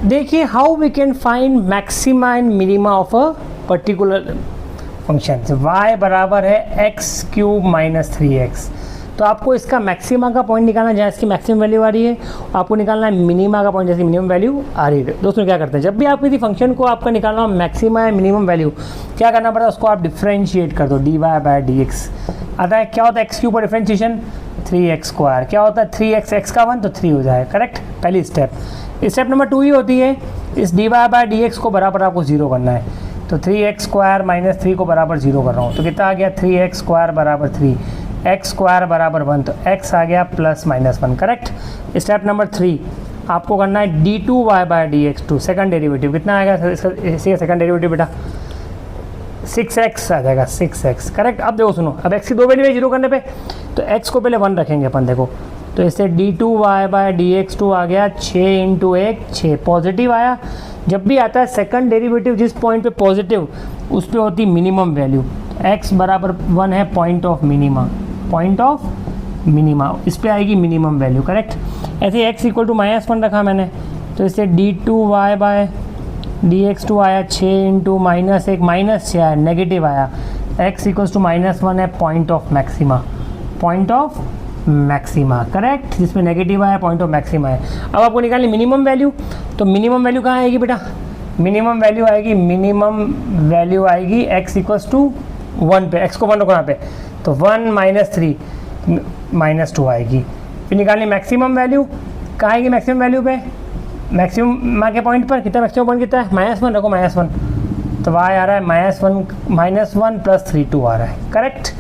देखिए how we can find maxima and minima of a particular function. y बराबर है x cube minus 3x। तो आपको इसका मैक्सिमा का पॉइंट निकालना है जहाँ इसकी मैक्सिमम वैल्यू आ रही है, आपको निकालना है मिनिमा का पॉइंट जैसे मिनिमम वैल्यू आ रही है। दोस्तों क्या करते हैं, जब भी आप किसी फंक्शन को आपका निकालना हो मैक्सिमा या मिनिमम वैल्यू, क्या करना पड़ता है, उसको आप डिफ्रेंशिएट कर दो, dy/dx आता है। क्या होता है, एक्स क्यूब पर डिफ्रेंशिएशन 3x², क्या होता है 3x, x का 1 तो 3 हो जाए, करेक्ट, पहली स्टेप। स्टेप नंबर 2 ही होती है, इस dy/dx को बराबर आपको 0 करना है। तो 3x² माइनस 3 को बराबर 0 कर रहा हूँ, तो कितना आ गया 3x² बराबर 3, x² बराबर 1, तो x आ गया plus minus 1, correct. Step number 3 आपको करना है d2y/dx2 सेकंड डेरिवेटिव, कितना आएगा इसका सेकंड डेरिवेटिव बेटा 6x आ जाएगा, 6x, करेक्ट। अब देखो सुनो, अब x की दो वैल्यू है 0 करने पे, तो x को पहले 1 रखेंगे अपन, देखो तो इससे d2y/dx2 आ गया 6 × 1 6, पॉजिटिव आया। जब भी आता है सेकंड डेरिवेटिव जिस पॉइंट पे पॉजिटिव, उस पे होती मिनिमम वैल्यू, x बराबर 1 है point of minima, point of minima, इस पे आएगी मिनिमम वैल्यू, करेक्ट। ऐसे x इक्वल टू -1 रखा मैंने, तो इससे d2y/dx2 आया 6 × -1 -6 आया, नेगेटिव आया, x इक्वल्स टू -1 है point of maxima, point of maxima, correct, जिसमें नेगेटिव आया पॉइंट ऑफ मैक्सिमा है। अब आपको निकालनी मिनिमम वैल्यू, तो मिनिमम वैल्यू कहाँ आएगी बेटा, मिनिमम वैल्यू आएगी x इक्वल्स टू 1 पे, x को 1 रखो यहाँ पे, तो 1 - 3 -2 आएगी। फिर निकालनी मैक्सिमम वैल्यू, कहाँ आएगी मैक्सिमम वैल्यू पे, मैक्सिमम के पॉइंट पर कितना, मैक्सिमम पॉइंट कितना है -1 रखो, -1, तो y आ रहा है -1 + 3 2 आ रहा है, करेक्ट।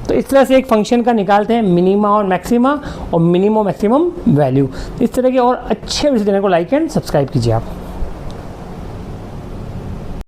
तो इस तरह से एक फंक्शन का निकालते हैं मिनिमा और मैक्सिमा और मिनिमम मैक्सिमम वैल्यू। इस तरह के और अच्छे वीडियो देने को लाइक एंड सब्सक्राइब कीजिए आप।